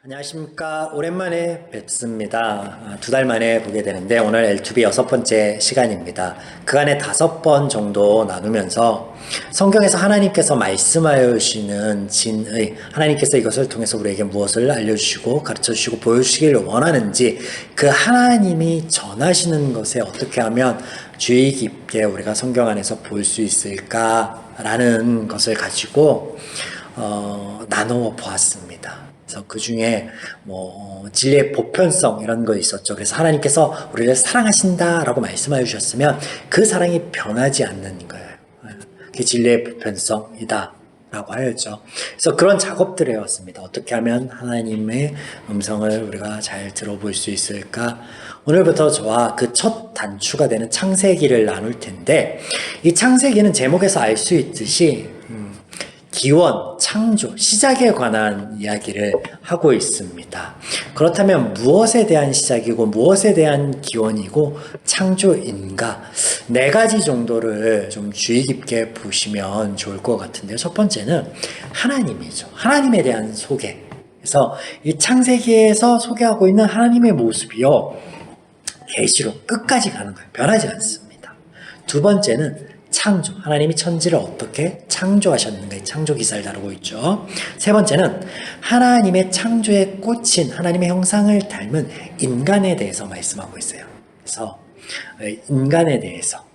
안녕하십니까. 오랜만에 뵙습니다. 2달 만에 보게 되는데 오늘 L2B 6번째 시간입니다. 그간에 5번 정도 나누면서 성경에서 하나님께서 말씀하여 주시는 진의, 하나님께서 이것을 통해서 우리에게 무엇을 알려주시고 가르쳐주시고 보여주시기를 원하는지, 그 하나님이 전하시는 것에 어떻게 하면 주의 깊게 우리가 성경 안에서 볼 수 있을까라는 것을 가지고 나누어 보았습니다. 그래서 그 중에 진리의 보편성 이런 거 있었죠. 그래서 하나님께서 우리를 사랑하신다라고 말씀하여 주셨으면 그 사랑이 변하지 않는 거예요. 그게 진리의 보편성이다 라고 하였죠. 그래서 그런 작업들을 해왔습니다. 어떻게 하면 하나님의 음성을 우리가 잘 들어볼 수 있을까? 오늘부터 저와 그 첫 단추가 되는 창세기를 나눌 텐데, 이 창세기는 제목에서 알 수 있듯이 기원, 창조, 시작에 관한 이야기를 하고 있습니다. 그렇다면 무엇에 대한 시작이고 무엇에 대한 기원이고 창조인가, 4가지 정도를 좀 주의 깊게 보시면 좋을 것 같은데요. 첫 번째는 하나님이죠. 하나님에 대한 소개. 그래서 이 창세기에서 소개하고 있는 하나님의 모습이요, 계시록 끝까지 가는 거예요. 변하지 않습니다. 두 번째는 창조, 하나님이 천지를 어떻게 창조하셨는가, 창조 기사를 다루고 있죠. 세 번째는 하나님의 창조에 꽂힌 하나님의 형상을 닮은 인간에 대해서 말씀하고 있어요. 그래서 인간에 대해서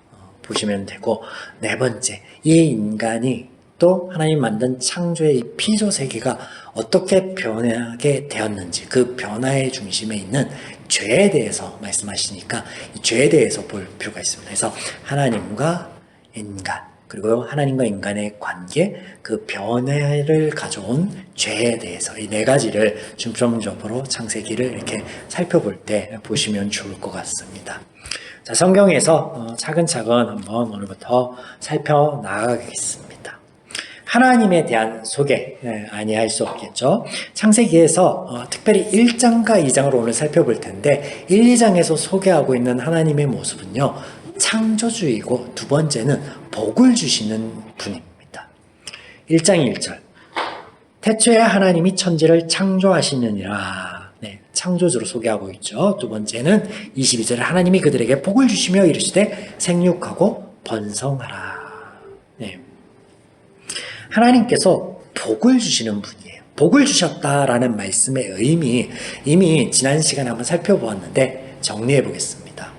보시면 되고, 네 번째, 이 인간이 또 하나님 만든 창조의 이 피조 세계가 어떻게 변하게 되었는지, 그 변화의 중심에 있는 죄에 대해서 말씀하시니까 이 죄에 대해서 볼 필요가 있습니다. 그래서 하나님과 인간, 그리고 하나님과 인간의 관계, 그 변화를 가져온 죄에 대해서 이 4가지를 중점적으로 창세기를 이렇게 살펴볼 때 보시면 좋을 것 같습니다. 자, 성경에서 차근차근 한번 오늘부터 살펴나가겠습니다. 하나님에 대한 소개, 아니할 수 없겠죠. 창세기에서 특별히 1장과 2장을 오늘 살펴볼 텐데, 1, 2장에서 소개하고 있는 하나님의 모습은요, 창조주이고, 두 번째는 복을 주시는 분입니다. 1장 1절, 태초에 하나님이 천지를 창조하시느니라. 창조주로 소개하고 있죠. 두 번째는 22절에 하나님이 그들에게 복을 주시며 이르시되 생육하고 번성하라. 하나님께서 복을 주시는 분이에요. 복을 주셨다라는 말씀의 의미, 이미 지난 시간에 한번 살펴보았는데 정리해 보겠습니다.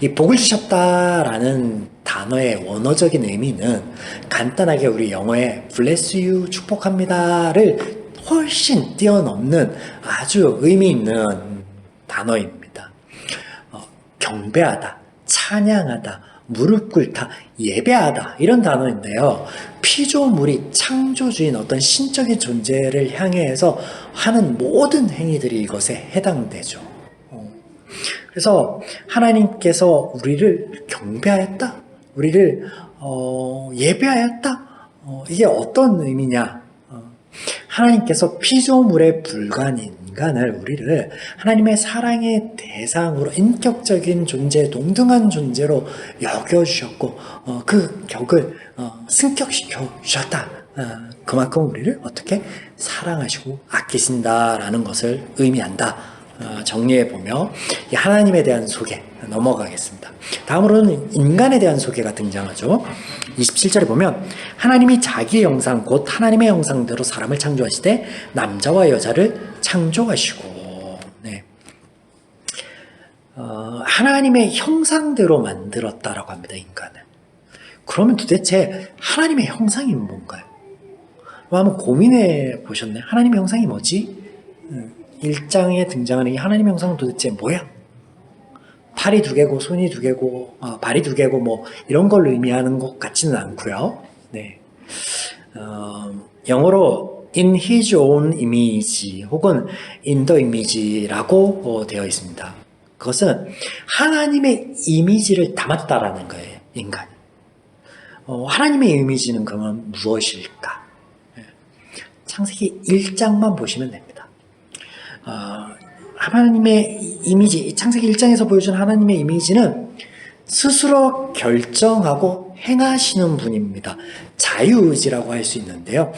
이 복을 주셨다라는 단어의 원어적인 의미는 간단하게 우리 영어의 bless you, 축복합니다를 훨씬 뛰어넘는 아주 의미 있는 단어입니다. 경배하다, 찬양하다, 무릎 꿇다, 예배하다, 이런 단어인데요. 피조물이 창조주인 어떤 신적인 존재를 향해서 하는 모든 행위들이 이것에 해당되죠. 그래서 하나님께서 우리를 경배하였다, 우리를 예배하였다, 이게 어떤 의미냐? 하나님께서 피조물에 불과한 인간을, 우리를 하나님의 사랑의 대상으로, 인격적인 존재, 동등한 존재로 여겨주셨고, 그 격을 승격시켜 주셨다. 그만큼 우리를 어떻게 사랑하시고 아끼신다라는 것을 의미한다. 정리해보며 하나님에 대한 소개 넘어가겠습니다. 다음으로는 인간에 대한 소개가 등장하죠. 27절에 보면 하나님이 자기의 형상 곧 하나님의 형상대로 사람을 창조하시되 남자와 여자를 창조하시고, 하나님의 형상대로 만들었다라고 합니다. 인간을. 그러면 도대체 하나님의 형상이 뭔가요? 한번 고민해 보셨나요? 하나님의 형상이 뭐지? 1장에 등장하는 이 하나님의 형상은 도대체 뭐야? 팔이 2개고 손이 2개고 발이 2개고 뭐 이런 걸 의미하는 것 같지는 않고요. 영어로 in his own image 혹은 in the image라고 되어 있습니다. 그것은 하나님의 이미지를 담았다라는 거예요. 인간이. 하나님의 이미지는 그러면 무엇일까? 창세기 1장만 보시면 됩니다. 하나님의 이미지, 창세기 1장에서 보여준 하나님의 이미지는 스스로 결정하고 행하시는 분입니다. 자유의지라고 할 수 있는데요.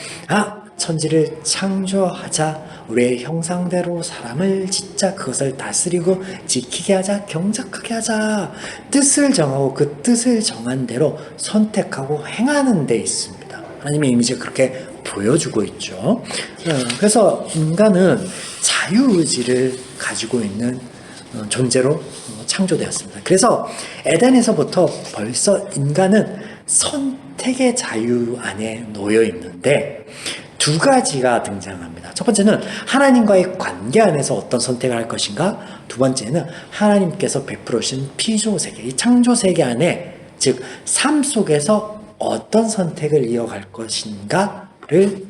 천지를 창조하자 우리의 형상대로 사람을 짓자 그것을 다스리고 지키게 하자 경작하게 하자 뜻을 정하고 그 뜻을 정한 대로 선택하고 행하는 데 있습니다. 하나님의 이미지가 그렇게 보여주고 있죠. 그래서 인간은 자유의지를 가지고 있는 존재로 창조되었습니다. 그래서 에덴에서부터 벌써 인간은 선택의 자유 안에 놓여 있는데 두 가지가 등장합니다. 첫 번째는 하나님과의 관계 안에서 어떤 선택을 할 것인가, 두 번째는 하나님께서 베풀어 주신 피조세계, 이 창조세계 안에 즉 삶 속에서 어떤 선택을 이어갈 것인가를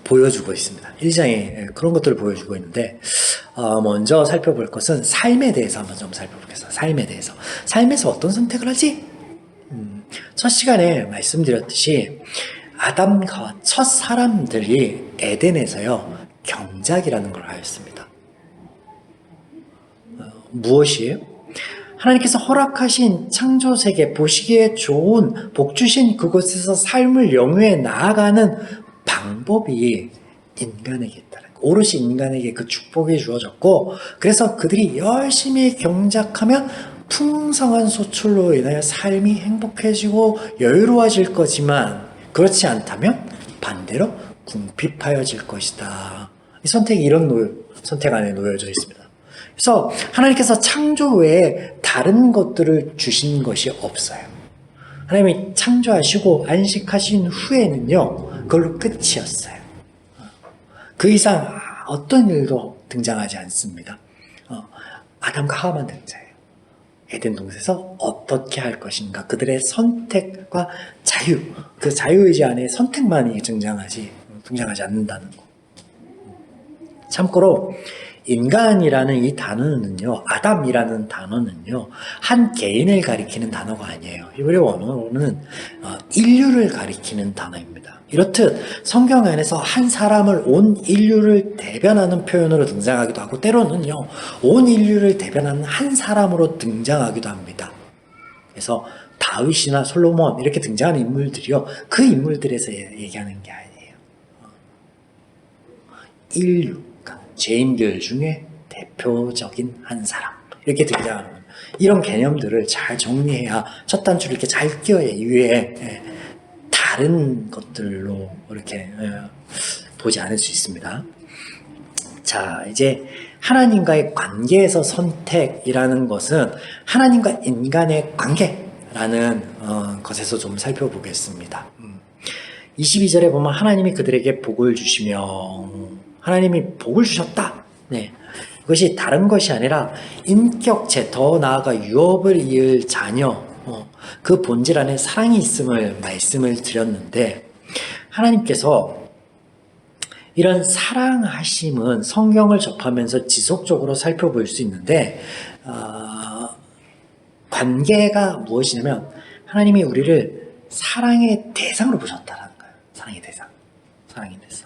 보여주고 있습니다. 1장에 그런 것들을 보여주고 있는데 먼저 살펴볼 것은 삶에 대해서 한번 좀 살펴보겠습니다. 삶에 대해서. 삶에서 어떤 선택을 하지? 첫 시간에 말씀드렸듯이 아담과 첫 사람들이 에덴에서요 경작이라는 걸 하였습니다. 무엇이에요? 하나님께서 허락하신 창조세계 보시기에 좋은 복 주신 그곳에서 삶을 영위해 나아가는 방법이 인간에게 있다는 거. 오롯이 인간에게 그 축복이 주어졌고 그래서 그들이 열심히 경작하면 풍성한 소출로 인하여 삶이 행복해지고 여유로워질 거지만 그렇지 않다면 반대로 궁핍하여질 것이다. 이 선택이 이런 선택 안에 놓여져 있습니다. 그래서 하나님께서 창조 외에 다른 것들을 주신 것이 없어요. 하나님이 창조하시고 안식하신 후에는요 그걸로 끝이었어요. 그 이상 어떤 일도 등장하지 않습니다. 아담과 하와만 등장해요. 에덴 동산에서 어떻게 할 것인가, 그들의 선택과 자유, 그 자유의지 안에 선택만이 등장하지 않는다는 거. 참고로 인간이라는 이 단어는요, 아담이라는 단어는요, 한 개인을 가리키는 단어가 아니에요. 히브리어 원어로는 인류를 가리키는 단어입니다. 이렇듯 성경 안에서 한 사람을 온 인류를 대변하는 표현으로 등장하기도 하고 때로는요, 온 인류를 대변하는 한 사람으로 등장하기도 합니다. 그래서 다윗이나 솔로몬 이렇게 등장하는 인물들이요, 그 인물들에서 얘기하는 게 아니에요. 인류, 죄인들 중에 대표적인 한 사람 이렇게 등장하는 거예요. 이런 개념들을 잘 정리해야 첫 단추를 이렇게 잘 끼워야 이외에 다른 것들로 이렇게 보지 않을 수 있습니다. 자, 이제 하나님과의 관계에서 선택이라는 것은 하나님과 인간의 관계라는 것에서 좀 살펴보겠습니다. 22절에 보면 하나님이 그들에게 복을 주시며 하나님이 복을 주셨다. 네. 그것이 다른 것이 아니라 인격체, 더 나아가 유업을 이을 자녀, 그 본질 안에 사랑이 있음을 말씀을 드렸는데 하나님께서 이런 사랑하심은 성경을 접하면서 지속적으로 살펴볼 수 있는데 관계가 무엇이냐면 하나님이 우리를 사랑의 대상으로 보셨다는 거예요. 사랑의 대상. 사랑의 대상.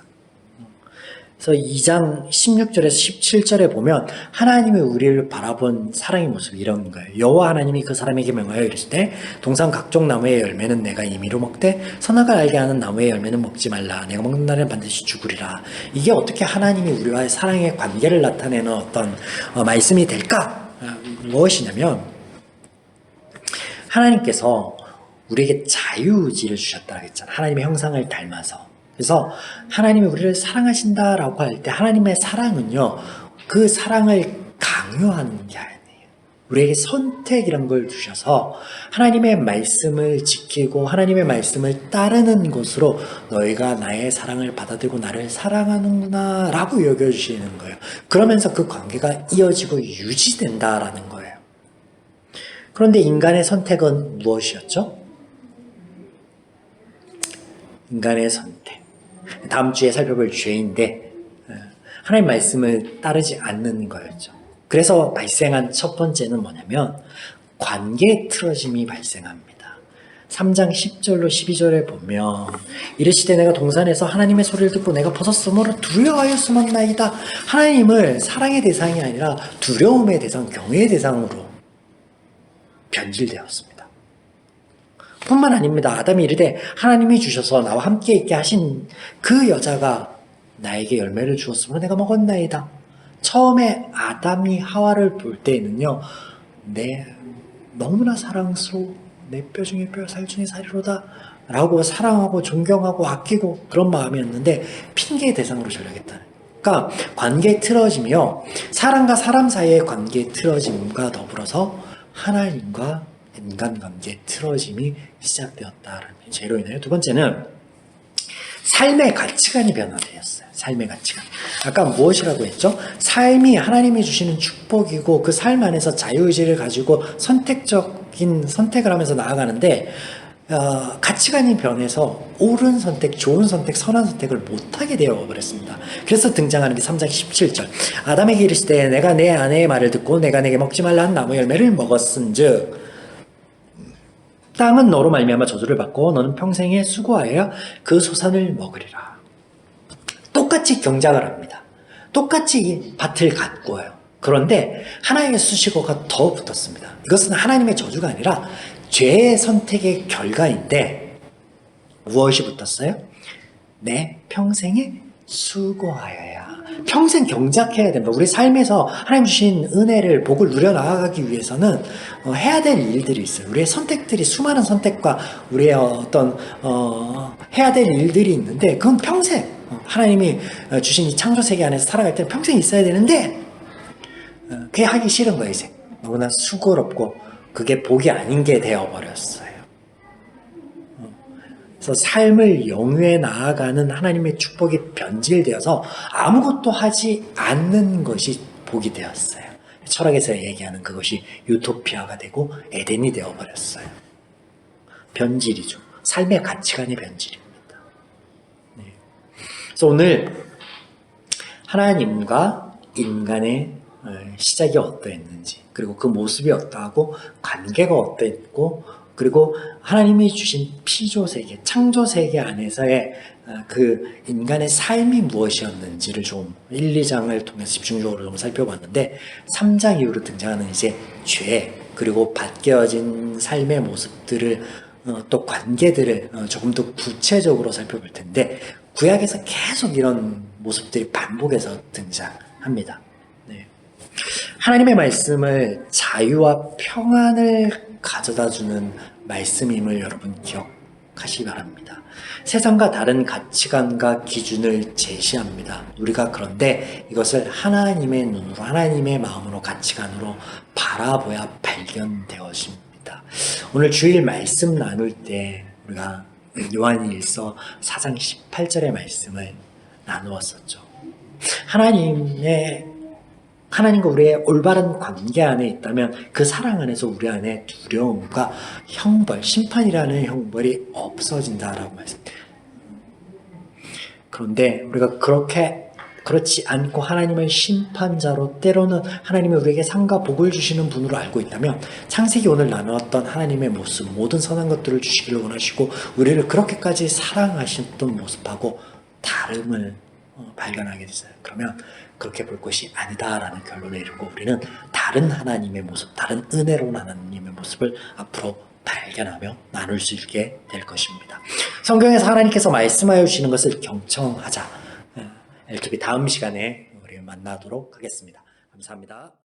그래서 2장 16절에서 17절에 보면 하나님이 우리를 바라본 사랑의 모습이 이런 거예요. 여호와 하나님이 그 사람에게 명하여 이르시되 동산 각종 나무의 열매는 내가 임의로 먹되 선악을 알게 하는 나무의 열매는 먹지 말라. 내가 먹는 날에는 반드시 죽으리라. 이게 어떻게 하나님이 우리와의 사랑의 관계를 나타내는 어떤 말씀이 될까? 무엇이냐면 하나님께서 우리에게 자유의지를 주셨다고 했잖아요. 하나님의 형상을 닮아서. 그래서 하나님이 우리를 사랑하신다라고 할 때 하나님의 사랑은요, 그 사랑을 강요하는 게 아니에요. 우리에게 선택이란 걸 주셔서 하나님의 말씀을 지키고 하나님의 말씀을 따르는 것으로 너희가 나의 사랑을 받아들이고 나를 사랑하는구나 라고 여겨주시는 거예요. 그러면서 그 관계가 이어지고 유지된다라는 거예요. 그런데 인간의 선택은 무엇이었죠? 인간의 선택. 다음 주에 살펴볼 죄인데 하나님 말씀을 따르지 않는 거였죠. 그래서 발생한 첫 번째는 뭐냐면 관계 틀어짐이 발생합니다. 3장 10절로 12절에 보면 이르시되 내가 동산에서 하나님의 소리를 듣고 내가 벗었으므로 두려워하였으만나이다. 하나님을 사랑의 대상이 아니라 두려움의 대상, 경외의 대상으로 변질되었습니다. 뿐만 아닙니다. 아담이 이르되 하나님이 주셔서 나와 함께 있게 하신 그 여자가 나에게 열매를 주었으므로 내가 먹었나이다. 처음에 아담이 하와를 볼 때에는요, 너무나 사랑스러워, 내 뼈 중에 뼈, 살 중에 살이로다 라고 사랑하고 존경하고 아끼고 그런 마음이었는데 핑계의 대상으로 전락했다. 그러니까 관계의 틀어짐이요, 사람과 사람 사이의 관계의 틀어짐과 더불어서 하나님과 인간관계의 틀어짐이 시작되었다라는 죄로 인하여. 두 번째는 삶의 가치관이 변화되었어요. 삶의 가치관. 아까 무엇이라고 했죠? 삶이 하나님이 주시는 축복이고 그 삶 안에서 자유의지를 가지고 선택적인 선택을 하면서 나아가는데 가치관이 변해서 옳은 선택, 좋은 선택, 선한 선택을 못하게 되어버렸습니다. 그래서 등장하는 게 3장 17절. 아담에게 이르시되 내가 내 아내의 말을 듣고 내가 내게 먹지 말라 한 나무 열매를 먹었은즉 땅은 너로 말미암아 저주를 받고 너는 평생에 수고하여야 그 소산을 먹으리라. 똑같이 경작을 합니다. 똑같이 밭을 가꾸어요. 그런데 하나님의 수식어가 더 붙었습니다. 이것은 하나님의 저주가 아니라 죄의 선택의 결과인데 무엇이 붙었어요? 내 평생에 수고하여야. 평생 경작해야 됩니다. 우리 삶에서 하나님 주신 은혜를, 복을 누려 나아가기 위해서는 해야 될 일들이 있어요. 우리의 선택들이, 수많은 선택과 우리의 해야 될 일들이 있는데 그건 평생 하나님이 주신 이 창조 세계 안에서 살아갈 때는 평생 있어야 되는데 그게 하기 싫은 거예요. 이제 너무나 수고롭고 그게 복이 아닌 게 되어버렸어요. 그래서 삶을 영위해 나아가는 하나님의 축복이 변질되어서 아무것도 하지 않는 것이 복이 되었어요. 철학에서 얘기하는 그것이 유토피아가 되고 에덴이 되어버렸어요. 변질이죠. 삶의 가치관의 변질입니다. 네. 그래서 오늘 하나님과 인간의 시작이 어떠했는지, 그리고 그 모습이 어떠하고 관계가 어떠했고, 그리고 하나님이 주신 피조세계, 창조세계 안에서의 그 인간의 삶이 무엇이었는지를 좀 1, 2장을 통해서 집중적으로 좀 살펴봤는데 3장 이후로 등장하는 이제 죄, 그리고 바뀌어진 삶의 모습들을 또 관계들을 조금 더 구체적으로 살펴볼 텐데 구약에서 계속 이런 모습들이 반복해서 등장합니다. 네. 하나님의 말씀을 자유와 평안을 가져다주는 말씀임을 여러분 기억하시기 바랍니다. 세상과 다른 가치관과 기준을 제시합니다. 우리가 그런데 이것을 하나님의 눈으로, 하나님의 마음으로, 가치관으로 바라보야 발견되어집니다. 오늘 주일 말씀 나눌 때 우리가 요한일서 4장 18절의 말씀을 나누었었죠. 하나님과 우리의 올바른 관계 안에 있다면 그 사랑 안에서 우리 안에 두려움과 형벌, 심판이라는 형벌이 없어진다라고 말씀드려요. 그런데 우리가 그렇지 않고 하나님을 심판자로, 때로는 하나님이 우리에게 상과 복을 주시는 분으로 알고 있다면 창세기 오늘 나누었던 하나님의 모습, 모든 선한 것들을 주시기를 원하시고 우리를 그렇게까지 사랑하셨던 모습하고 다름을 발견하게 됐어요. 그러면 그렇게 볼 것이 아니다라는 결론에 이르고 우리는 다른 하나님의 모습, 다른 은혜로운 하나님의 모습을 앞으로 발견하며 나눌 수 있게 될 것입니다. 성경에서 하나님께서 말씀하여 주시는 것을 경청하자. L2B 다음 시간에 우리 만나도록 하겠습니다. 감사합니다.